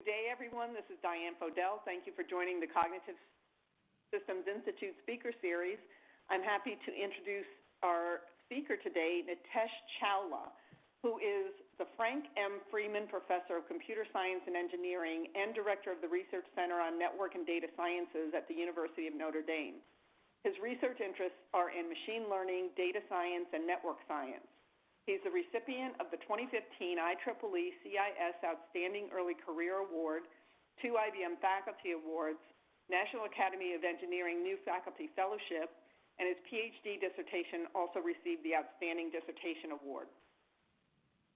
Good day, everyone. This is Diane Fodell. Thank you for joining the Cognitive Systems Institute speaker series. I'm happy to introduce our speaker today, Nitesh Chawla, who is the Frank M. Freeman Professor of Computer Science and Engineering and Director of the Research Center on Network and Data Sciences at the University of Notre Dame. His research interests are in machine learning, data science, and network science. He's the recipient of the 2015 IEEE CIS Outstanding Early Career Award, 2 IBM Faculty Awards, National Academy of Engineering New Faculty Fellowship, and his PhD dissertation also received the Outstanding Dissertation Award.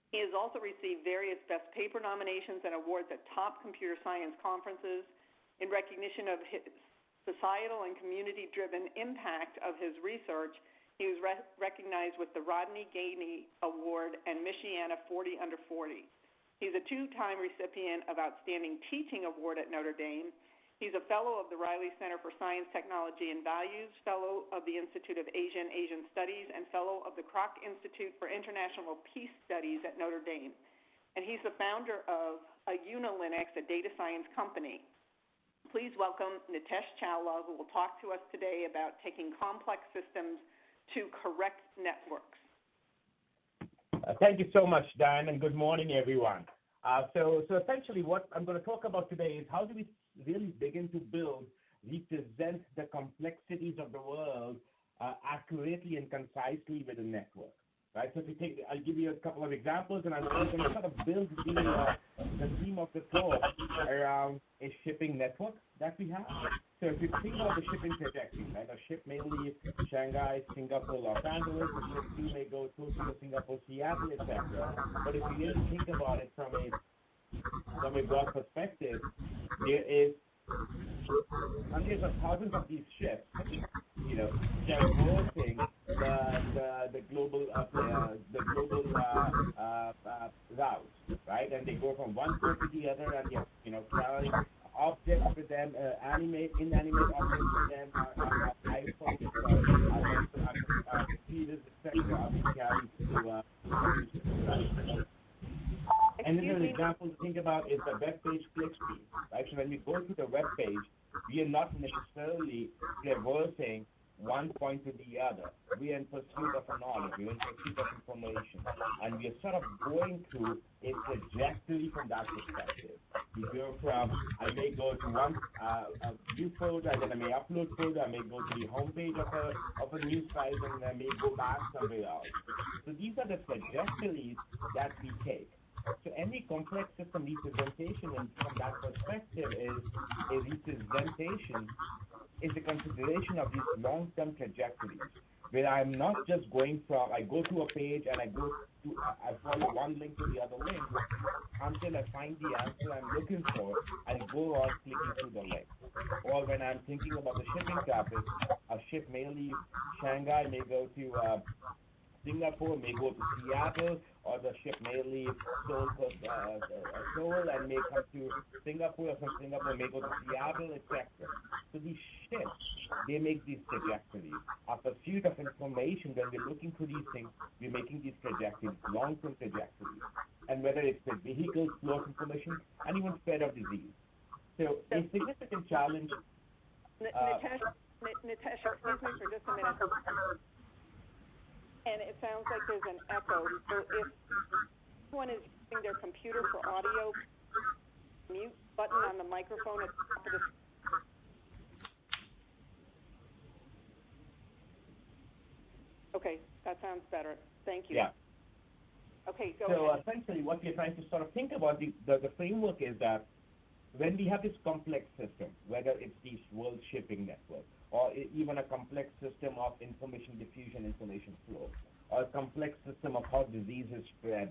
He has also received various Best Paper nominations and awards at top computer science conferences. In recognition of his societal and community-driven impact of his research, he was recognized with the Rodney Gainey Award and Michiana 40 Under 40. He's a 2-time recipient of Outstanding Teaching Award at Notre Dame. He's a fellow of the Riley Center for Science, Technology, and Values, fellow of the Institute of Asian Studies, and fellow of the Kroc Institute for International Peace Studies at Notre Dame. And he's the founder of a Unilinux, a data science company. Please welcome Nitesh Chawla, who will talk to us today about taking complex systems to correct networks. Thank you so much, Diane, and good morning, everyone. So essentially what I'm going to talk about today is how do we really begin to represent the complexities of the world accurately and concisely with a network, right? So if you take, I'll give you a couple of examples, and I'm going to sort of build the theme of the talk around a shipping network that we have. So if you think about the shipping trajectory, right, a ship may leave Shanghai, Singapore, Los Angeles, a ship C may go Tokyo, Singapore, Seattle, etc. But if you really think about it from a broad perspective, there is hundreds of thousands of these ships, traversing the global routes, right? And they go from one port to the other, and they're carrying objects with them, inanimate objects with them, iPhones, computers, etc. are being carried to and then an example to think about is the web page clickstream, right? So when we go to the web page, we are not necessarily traversing one point to the other. We are in pursuit of knowledge, we are in pursuit of information, and we are sort of going through a trajectory from that perspective. We go from, I may go to one view folder, and then I may upload folder, I may go to the home page of a news site, and I may go back somewhere else. So these are the trajectories that we take. So any complex system representation, and from that perspective, is a representation is a consideration of these long-term trajectories, where I'm not just going from, I go to a page and I follow one link to the other link until I find the answer I'm looking for and go on clicking through the link. Or when I'm thinking about the shipping traffic, a ship may leave Shanghai, may go to Singapore, may go to Seattle, or the ship may leave Seoul and may come to Singapore, or from Singapore may go to Seattle, etc. So these ships, they make these trajectories. A pursuit of information, when we're looking through these things, we're making these trajectories, long-term trajectories. And whether it's the vehicles, flow of information, and even spread of disease. So a significant challenge. Nitesh, excuse me for just a minute. And it sounds like there's an echo. So if someone is using their computer for audio, mute button on the microphone at the top of the screen. Okay, that sounds better. Thank you. Yeah. Okay, go So ahead. essentially what we're trying to sort of think about, the framework is that when we have this complex system, whether it's the world shipping network, or even a complex system of information diffusion, information flow, or a complex system of how disease is spread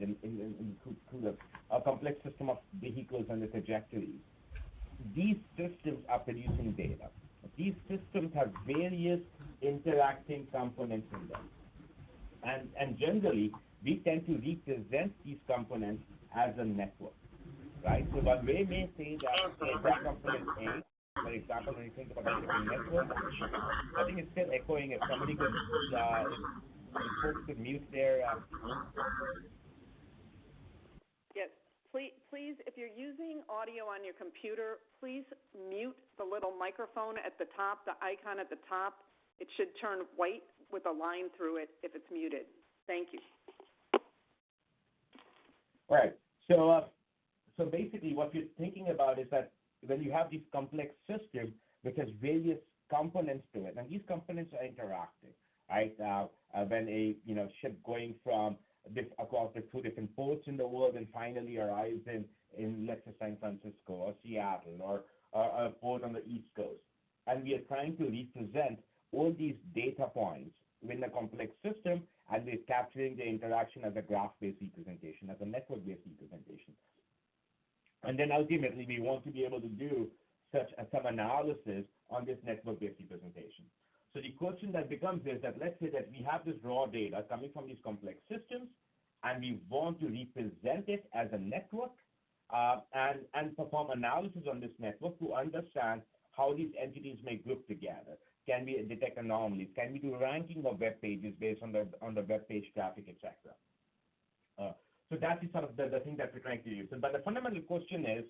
through a complex system of vehicles and the trajectories. These systems are producing data. These systems have various interacting components in them. And generally, we tend to represent these components as a network, right? So one way may say that component A, for example, when you think about the shipping network, I think it's still echoing. If somebody could, if folks could mute their... Yes, please, if you're using audio on your computer, please mute the little microphone at the top, the icon at the top. It should turn white with a line through it if it's muted. Thank you. Right. So basically what you're thinking about is that when you have this complex system which has various components to it, and these components are interacting, right? When a ship going from across the two different ports in the world and finally arrives in let's say San Francisco or Seattle or a port on the East Coast, and we are trying to represent all these data points within a complex system, and we're capturing the interaction as a graph-based representation, as a network-based representation. And then ultimately, we want to be able to do some analysis on this network-based representation. So the question that becomes is that let's say that we have this raw data coming from these complex systems, and we want to represent it as a network and perform analysis on this network to understand how these entities may group together. Can we detect anomalies? Can we do ranking of web pages based on the web page traffic, etc.? So that's sort of the thing that we're trying to use. But the fundamental question is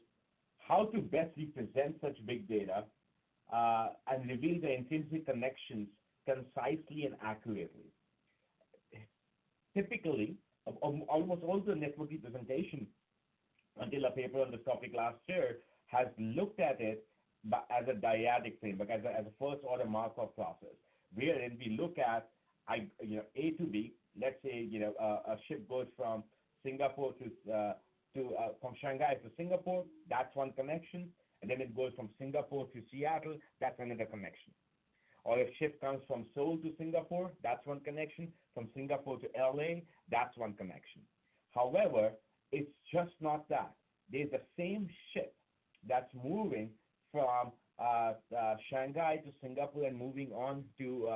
how to best represent such big data and reveal the intrinsic connections concisely and accurately. Typically, almost all the network representation until a paper on this topic last year has looked at it as a dyadic framework, as a first-order Markov process, wherein we look at A to B. Let's say a ship goes from Singapore from Shanghai to Singapore. That's one connection, and then it goes from Singapore to Seattle. That's another connection. Or if ship comes from Seoul to Singapore, that's one connection. From Singapore to LA, that's one connection. However, it's just not that. There's the same ship that's moving from Shanghai to Singapore and moving on to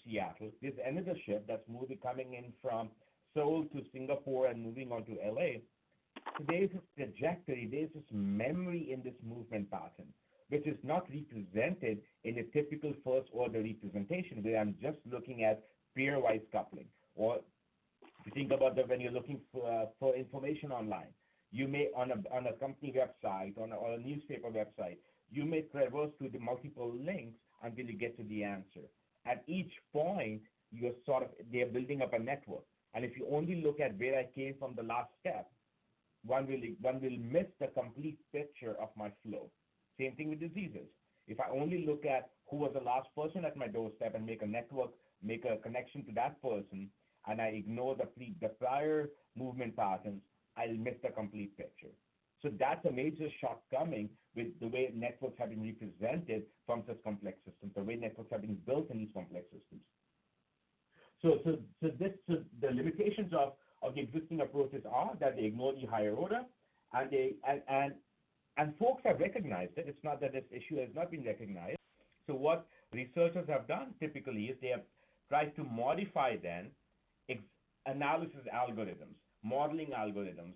Seattle. There's another ship that's coming in from Seoul to Singapore and moving on to LA. So there's this trajectory, there's this memory in this movement pattern, which is not represented in a typical first-order representation where I'm just looking at pairwise coupling. Or if you think about that when you're looking for information online, you may, on a company website, on a newspaper website, you may traverse through the multiple links until you get to the answer. At each point, they're building up a network. And if you only look at where I came from the last step, one will miss the complete picture of my flow. Same thing with diseases. If I only look at who was the last person at my doorstep and make a connection to that person, and I ignore the prior movement patterns, I'll miss the complete picture. So that's a major shortcoming with the way networks have been represented from such complex systems, the way networks have been built in these complex systems. So the limitations of the existing approaches are that they ignore the higher order, and folks have recognized it. It's not that this issue has not been recognized. So what researchers have done typically is they have tried to modify then analysis algorithms, modeling algorithms,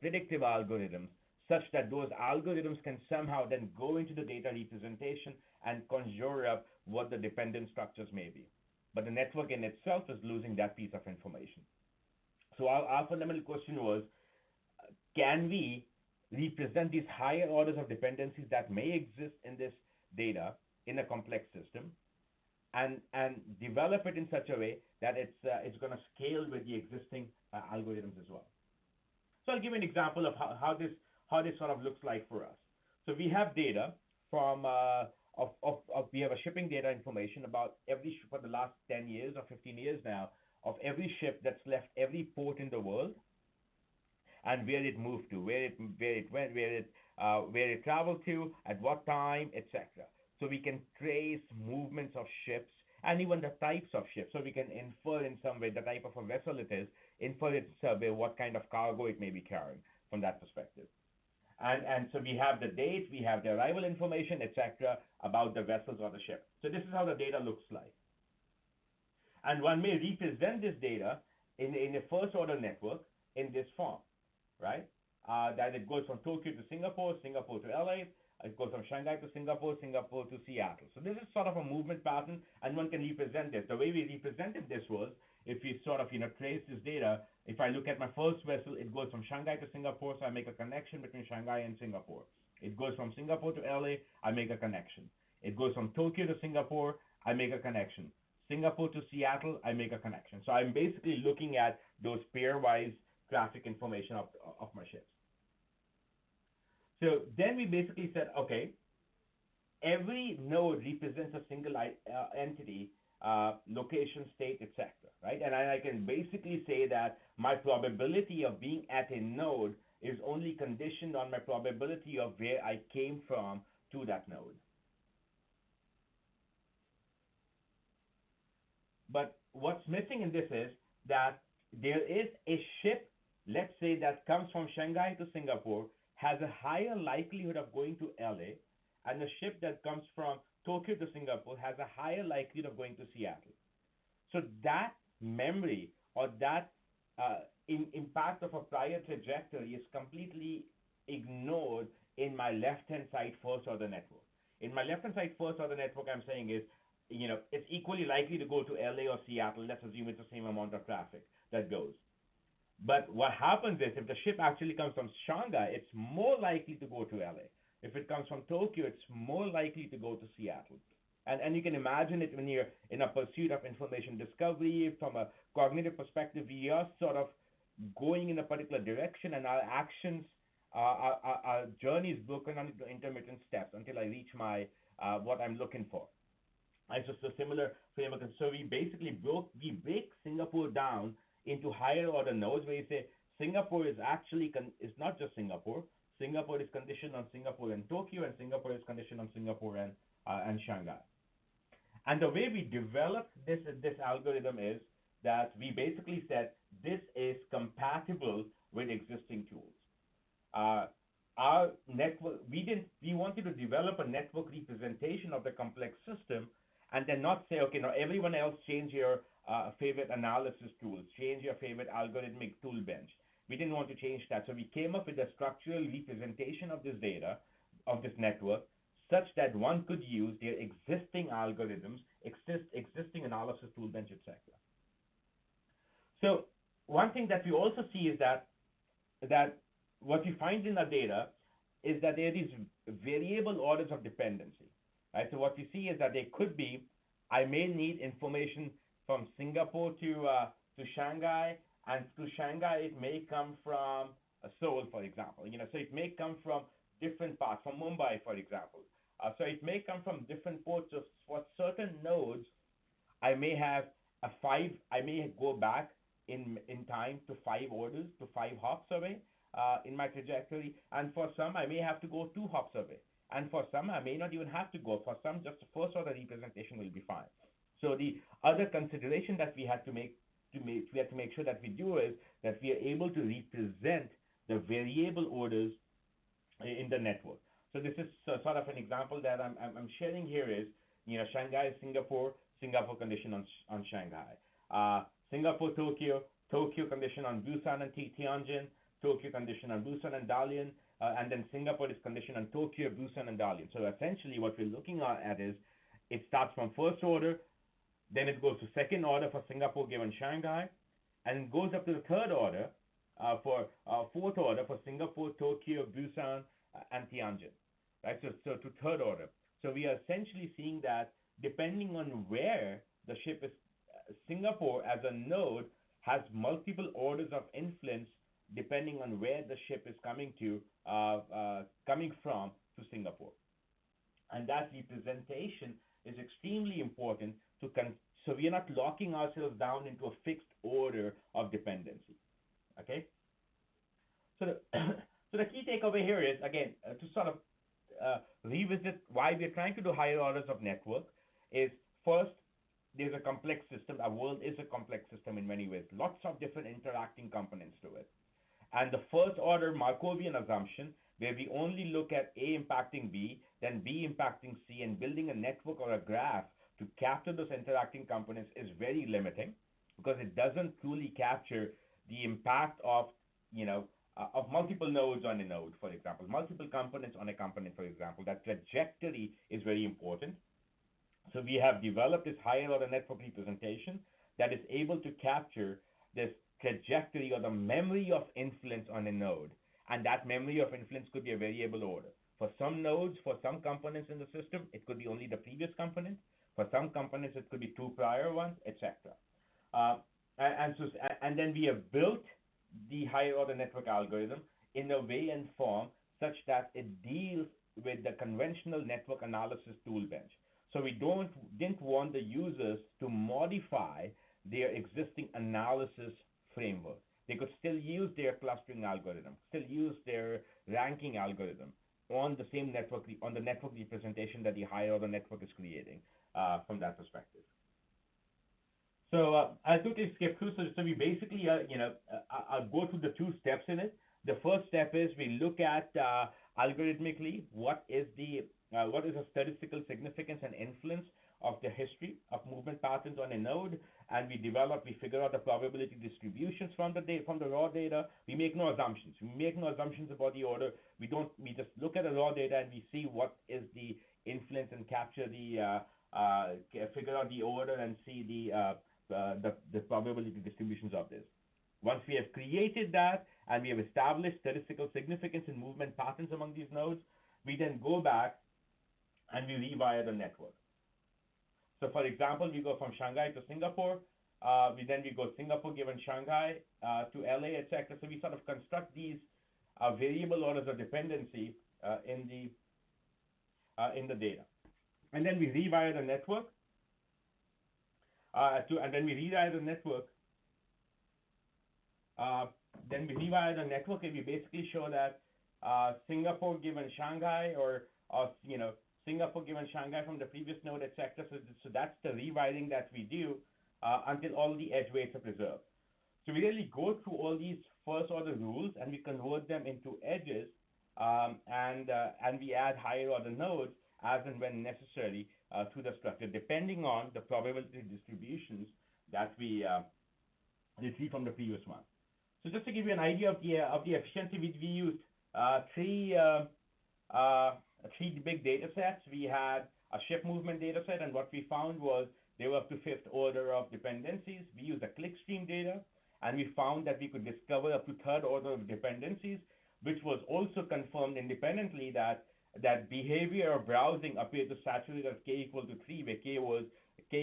predictive algorithms, such that those algorithms can somehow then go into the data representation and conjure up what the dependent structures may be. But the network in itself is losing that piece of information. So our fundamental question was, can we represent these higher orders of dependencies that may exist in this data in a complex system and develop it in such a way that it's going to scale with the existing algorithms as well. So I'll give you an example of how this sort of looks like for us. So we have data from we have a shipping data information about every for the last 10 years or 15 years now of every ship that's left every port in the world and where it moved to, where it went, where it traveled to, at what time, etc. So we can trace movements of ships and even the types of ships. So we can infer in some way the type of a vessel it is, infer its survey, what kind of cargo it may be carrying from that perspective. And so we have the date, we have the arrival information, etc. about the vessels or the ship. So this is how the data looks like. And one may represent this data in a first-order network in this form, right? That it goes from Tokyo to Singapore, Singapore to LA, it goes from Shanghai to Singapore, Singapore to Seattle. So this is sort of a movement pattern, and one can represent this. The way we represented this was if we sort of trace this data, if I look at my first vessel, it goes from Shanghai to Singapore, so I make a connection between Shanghai and Singapore. It goes from Singapore to LA, I make a connection. It goes from Tokyo to Singapore, I make a connection. Singapore to Seattle, I make a connection. So I'm basically looking at those pairwise traffic information of my ships. So then we basically said, okay, every node represents a single entity, location, state, etc. Right? And I can basically say that my probability of being at a node is only conditioned on my probability of where I came from to that node. But what's missing in this is that there is a ship, let's say, that comes from Shanghai to Singapore, has a higher likelihood of going to LA, and the ship that comes from Tokyo to Singapore has a higher likelihood of going to Seattle. So that memory or that impact of a prior trajectory is completely ignored in my left-hand side first order network. In my left-hand side first order network, I'm saying is, it's equally likely to go to LA or Seattle. Let's assume it's the same amount of traffic that goes. But what happens is, if the ship actually comes from Shanghai, it's more likely to go to LA. If it comes from Tokyo, it's more likely to go to Seattle. And you can imagine it when you're in a pursuit of information discovery. From a cognitive perspective, we are sort of going in a particular direction, and our actions, our journey is broken on into intermittent steps until I reach my what I'm looking for. It's just a similar framework. And so we basically break Singapore down into higher order nodes, where you say Singapore is actually is not just Singapore. Singapore is conditioned on Singapore and Tokyo, and Singapore is conditioned on Singapore and Shanghai. And the way we developed this algorithm is that we basically said this is compatible with existing tools. Our network, we wanted to develop a network representation of the complex system, and then not say, okay, now everyone else change your favorite analysis tools, change your favorite algorithmic tool bench. We didn't want to change that, so we came up with a structural representation of this data, of this network, such that one could use their existing algorithms, existing analysis tool bench, etc. So one thing that we also see is that what we find in our data is that there are these variable orders of dependency. Right? So what we see is that there could be, I may need information from Singapore to Shanghai, and to Shanghai it may come from Seoul, for example. So it may come from different parts, from Mumbai, for example. So it may come from different ports. So for certain nodes, I may have I may go back in time to 5 orders, to 5 hops away in my trajectory, and for some I may have to go 2 hops away. And for some, I may not even have to go. For some, just the first order representation will be fine. So the other consideration that we had to make sure that we do is that we are able to represent the variable orders in the network. So this is sort of an example that I'm sharing here is, Shanghai, Singapore condition on Shanghai. Singapore, Tokyo condition on Busan and Tianjin, Tokyo condition on Busan and Dalian, and then Singapore is conditioned on Tokyo, Busan, and Dalian. So essentially what we're looking at is, it starts from first order, then it goes to second order for Singapore given Shanghai, and it goes up to the third order for fourth order for Singapore, Tokyo, Busan, and Tianjin. Right? So to third order. So we are essentially seeing that depending on where the ship is, Singapore as a node has multiple orders of influence depending on where the ship is coming from to Singapore. And that representation is extremely important so we are not locking ourselves down into a fixed order of dependency. Okay? So the key takeaway here is, again, to sort of revisit why we're trying to do higher orders of network is, first, there's a complex system. Our world is a complex system in many ways. Lots of different interacting components to it. And the first order Markovian assumption, where we only look at A impacting B, then B impacting C, and building a network or a graph to capture those interacting components is very limiting, because it doesn't truly capture the impact of multiple nodes on a node, for example, multiple components on a component, for example. That trajectory is very important. So we have developed this higher order network representation that is able to capture this trajectory or the memory of influence on a node. And that memory of influence could be a variable order. For some nodes, for some components in the system, it could be only the previous component. For some components, it could be two prior ones, etc. Uh, and then we have built the higher order network algorithm in a way and form such that it deals with the conventional network analysis tool bench. So we didn't want the users to modify their existing analysis framework. They could still use their clustering algorithm, still use their ranking algorithm on the same network, on the network representation that the higher order network is creating from that perspective. So I'll quickly skip through. So we basically, I'll go through the two steps in it. The first step is we look at algorithmically what is the statistical significance and influence of the history of movement patterns on a node, and we figure out the probability distributions from the raw data. We make no assumptions. We make no assumptions about the order. We just look at the raw data and we see what is the influence and capture figure out the order and see the probability distributions of this. Once we have created that and we have established statistical significance in movement patterns among these nodes, we then go back and we rewire the network. So for example, we go from Shanghai to Singapore, we go Singapore given Shanghai to LA, etc. So we sort of construct these variable orders of dependency in the data. And then we rewire the network and we basically show that Singapore given Shanghai or Singapore given Shanghai from the previous node, etc. So that's the rewiring that we do until all the edge weights are preserved. So we really go through all these first order rules and we convert them into edges and we add higher order nodes as and when necessary to the structure, depending on the probability distributions that we see from the previous one. So just to give you an idea of the efficiency, we used three big data sets. We had a ship movement data set, and what we found was they were up to fifth order of dependencies. We used the clickstream data, and we found that we could discover up to third order of dependencies, which was also confirmed independently that behavior of browsing appeared to saturate at k equal to 3, where k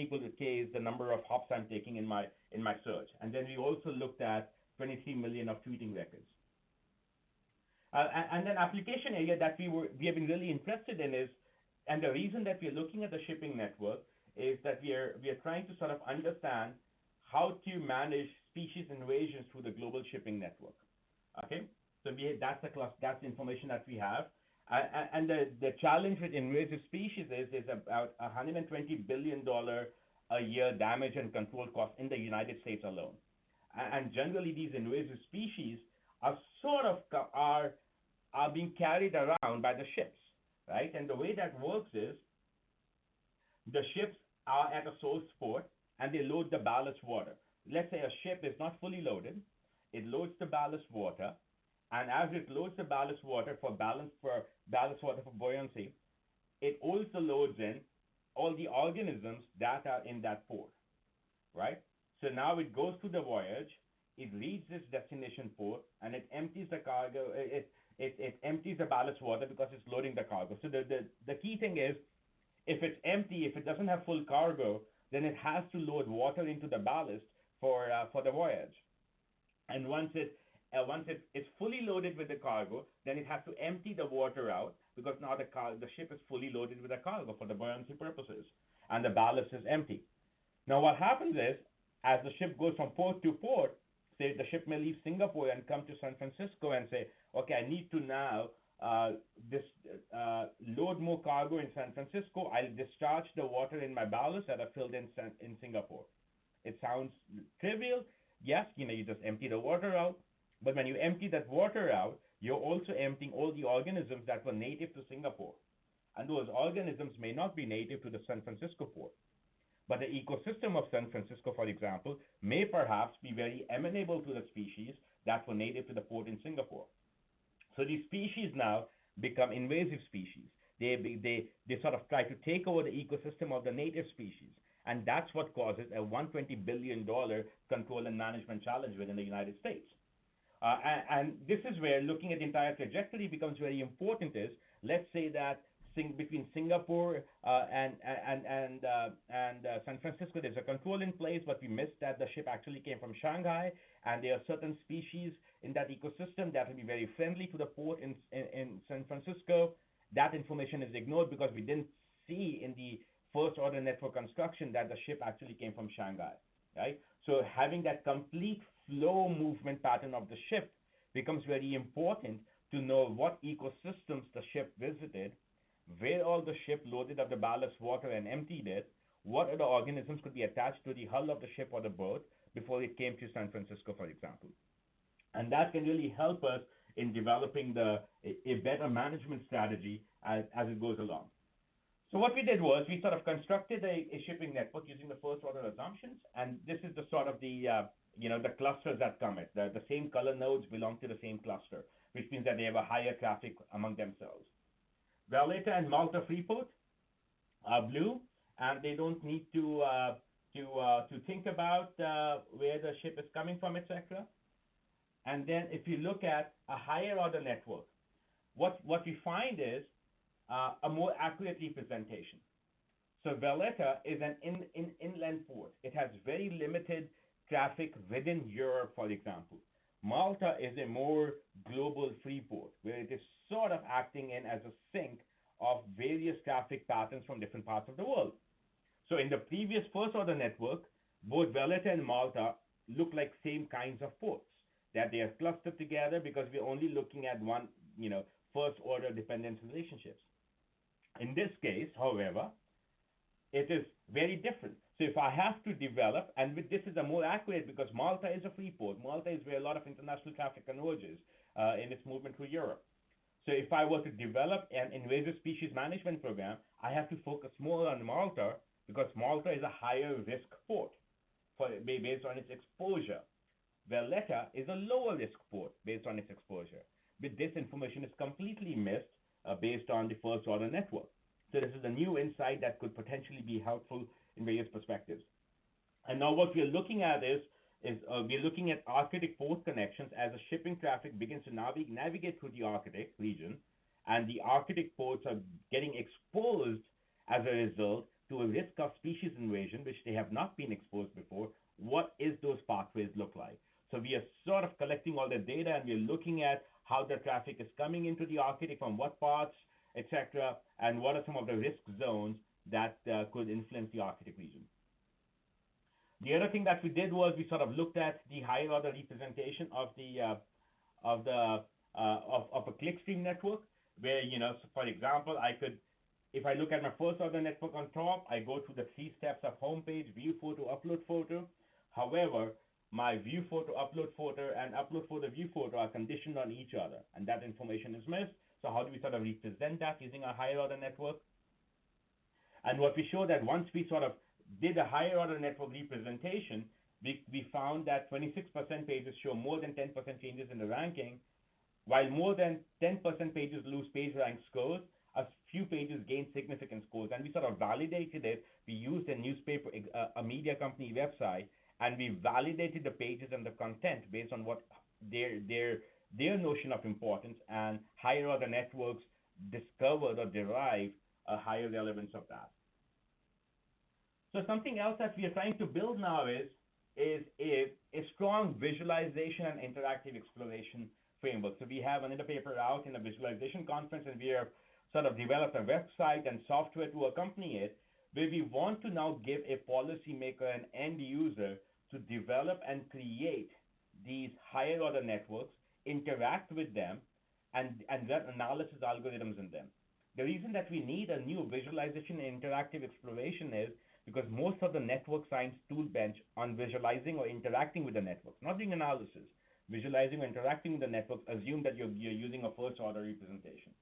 equal to k is the number of hops I'm taking in my search. And then we also looked at 23 million of tweeting records. And then application area that we have been really interested in is, and the reason that we are looking at the shipping network is that we are trying to sort of understand how to manage species invasions through the global shipping network. Okay, so that's the information that we have. And the challenge with invasive species is about $120 billion a year damage and control cost in the United States alone. And generally, these invasive species are being carried around by the ships, right? And the way that works is the ships are at a source port and they load the ballast water. Let's say a ship is not fully loaded, it loads the ballast water, and as it loads the ballast water for ballast water for buoyancy, it also loads in all the organisms that are in that port, right? So now it goes through the voyage, it reaches its destination port, and it empties the cargo. It empties the ballast water because it's loading the cargo. So the key thing is, if it's empty, if it doesn't have full cargo, then it has to load water into the ballast for the voyage. And once it's fully loaded with the cargo, then it has to empty the water out because now the ship is fully loaded with the cargo for the buoyancy purposes, and the ballast is empty. Now what happens is, as the ship goes from port to port, say the ship may leave Singapore and come to San Francisco and say, okay, I need to now load more cargo in San Francisco. I'll discharge the water in my ballast that I filled in Singapore. It sounds trivial. Yes, you just empty the water out. But when you empty that water out, you're also emptying all the organisms that were native to Singapore. And those organisms may not be native to the San Francisco port. But the ecosystem of San Francisco, for example, may perhaps be very amenable to the species that were native to the port in Singapore. So these species now become invasive species. They sort of try to take over the ecosystem of the native species. And that's what causes a $120 billion control and management challenge within the United States. And this is where looking at the entire trajectory becomes very important. Is let's say that between Singapore and San Francisco, there's a control in place, but we missed that the ship actually came from Shanghai, and there are certain species in that ecosystem that will be very friendly to the port in San Francisco. That information is ignored because we didn't see in the first order network construction that the ship actually came from Shanghai, right? So having that complete flow movement pattern of the ship becomes very important to know what ecosystems the ship visited, where all the ship loaded up the ballast water and emptied it, what other organisms could be attached to the hull of the ship or the boat before it came to San Francisco, for example. And that can really help us in developing a better management strategy as it goes along. So what we did was we sort of constructed a shipping network using the first order assumptions, and this is the sort of the clusters that come it. The same color nodes belong to the same cluster, which means that they have a higher traffic among themselves. Valletta and Malta Freeport are blue, and they don't need to think about where the ship is coming from, etc. And then if you look at a higher order network, what we find is a more accurate representation. So Valletta is an inland port. It has very limited traffic within Europe, for example. Malta is a more global free port, where it is sort of acting in as a sink of various traffic patterns from different parts of the world. So in the previous first order network, both Valletta and Malta look like same kinds of ports, that they are clustered together because we're only looking at one, first order dependence relationships. In this case, however, it is very different. So if I have to develop, and this is a more accurate because Malta is a free port. Malta is where a lot of international traffic converges in its movement through Europe. So if I were to develop an invasive species management program, I have to focus more on Malta because Malta is a higher risk port based on its exposure. Valletta is a lower risk port based on its exposure. But this information is completely missed based on the first order network. So this is a new insight that could potentially be helpful in various perspectives. And now what we're looking at is we're looking at Arctic port connections as the shipping traffic begins to navigate through the Arctic region, and the Arctic ports are getting exposed as a result to a risk of species invasion, which they have not been exposed before. What is those pathways look like? So we are sort of collecting all the data, and we're looking at how the traffic is coming into the Arctic, from what parts, etc., and what are some of the risk zones that could influence the Arctic region. The other thing that we did was we sort of looked at the higher order representation of a clickstream network, where so for example, if I look at my first order network on top, I go through the 3 steps of homepage, view photo, upload photo. However, my view photo, upload photo, and upload photo, view photo are conditioned on each other, and that information is missed. So how do we sort of represent that using a higher order network? And what we show that once we sort of did a higher order network representation, we found that 26% pages show more than 10% changes in the ranking, while more than 10% pages lose page rank scores. A few pages gain significant scores, and we sort of validated it. We used a newspaper, a media company website, and we validated the pages and the content based on what their notion of importance, and higher order networks discovered or derived a higher relevance of that. So something else that we are trying to build now is a strong visualization and interactive exploration framework. So we have another paper out in a visualization conference, and we have sort of developed a website and software to accompany it, where we want to now give a policymaker and end user to develop and create these higher order networks, interact with them, and run analysis algorithms in them. The reason that we need a new visualization and interactive exploration is because most of the network science tool bench on visualizing or interacting with the networks, not doing analysis, visualizing or interacting with the networks, assume that you're using a first order representation.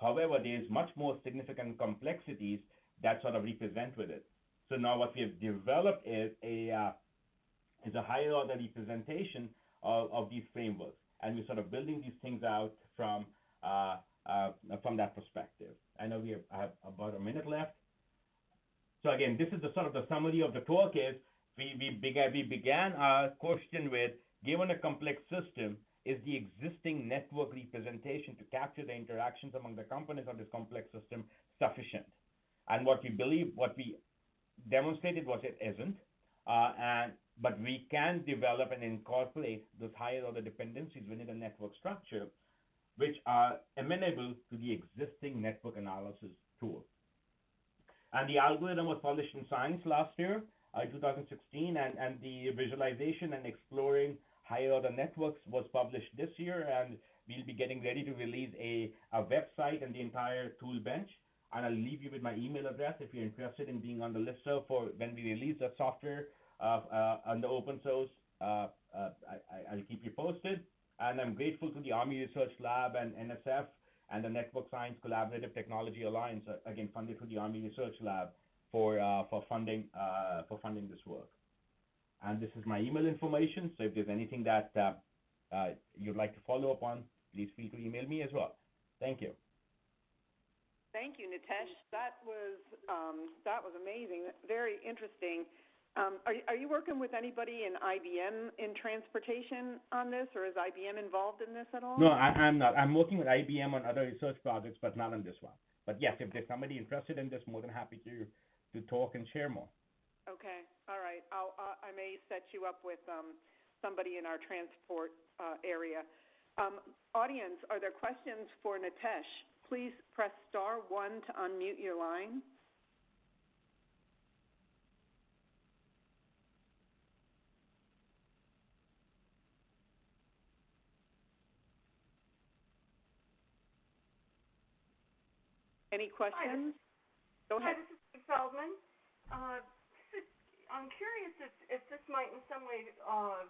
However, there is much more significant complexities that sort of represent with it. So now what we have developed is a higher order representation of these frameworks, and we're sort of building these things out from that perspective. I know I have about a minute left. So again, this is the sort of the summary of the talk is we began our question with, given a complex system, is the existing network representation to capture the interactions among the components of this complex system sufficient? And what we demonstrated was it isn't, but we can develop and incorporate those higher order dependencies within the network structure, which are amenable to the existing network analysis tool. And the algorithm was published in Science last year, 2016, and the visualization and exploring higher order networks was published this year, and we'll be getting ready to release a website and the entire tool bench. And I'll leave you with my email address if you're interested in being on the listserv for when we release the software on the open source. I'll keep you posted. And I'm grateful to the Army Research Lab and NSF and the Network Science Collaborative Technology Alliance, again funded through the Army Research Lab, for funding this work. And this is my email information. So if there's anything that you'd like to follow up on, please feel free to email me as well. Thank you. Thank you, Nitesh. That was amazing. Very interesting. Are you working with anybody in IBM in transportation on this, or is IBM involved in this at all? No, I'm not. I'm working with IBM on other research projects, but not on this one. But yes, if there's somebody interested in this, more than happy to talk and share more. Okay. All right. I may set you up with somebody in our transport area. Audience, are there questions for Nitesh? Please press *1 to unmute your line. Any questions? Go ahead. Hi, this is Steve Feldman. I'm curious if this might in some way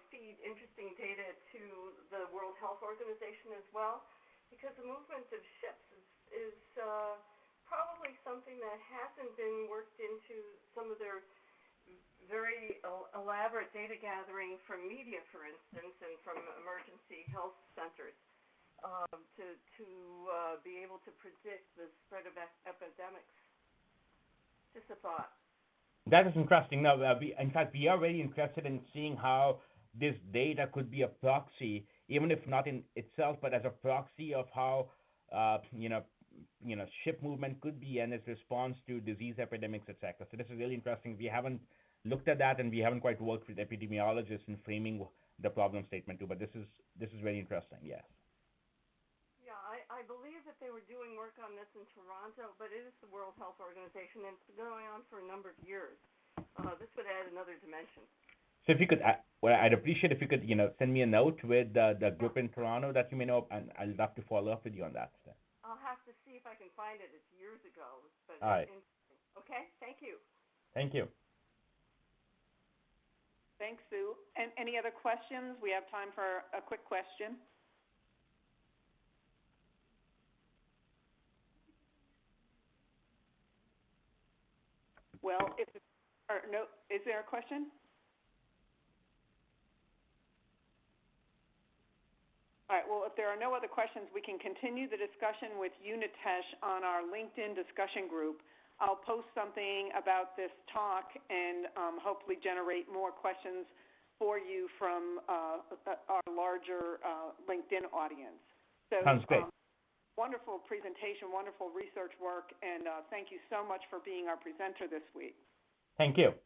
feed interesting data to the World Health Organization as well, because the movement of ships is probably something that hasn't been worked into some of their very elaborate data gathering from media, for instance, and from emergency health centers. To be able to predict the spread of epidemics. Just a thought. That is interesting. Now, in fact, we are very interested in seeing how this data could be a proxy, even if not in itself, but as a proxy of how ship movement could be and its response to disease epidemics, etc. So this is really interesting. We haven't looked at that, and we haven't quite worked with epidemiologists in framing the problem statement too. But this is very interesting. Yes. I believe that they were doing work on this in Toronto, but it is the World Health Organization, and it's been going on for a number of years. This would add another dimension. So if you could, I'd appreciate if you could, send me a note with the group in Toronto that you may know, and I'd love to follow up with you on that. I'll have to see if I can find it. It's years ago, but all right. Okay, thank you. Thank you. Thanks, Sue. And any other questions? We have time for a quick question. Well, is there a question? All right, well, if there are no other questions, we can continue the discussion with you, Nitesh, on our LinkedIn discussion group. I'll post something about this talk and hopefully generate more questions for you from our larger LinkedIn audience. So, sounds great. Wonderful presentation, wonderful research work, and thank you so much for being our presenter this week. Thank you.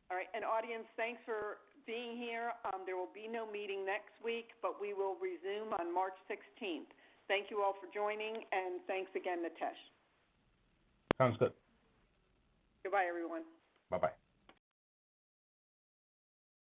All right, and audience, thanks for being here. There will be no meeting next week, but we will resume on March 16th. Thank you all for joining, and thanks again, Nitesh. Sounds good. Goodbye, everyone. Bye-bye.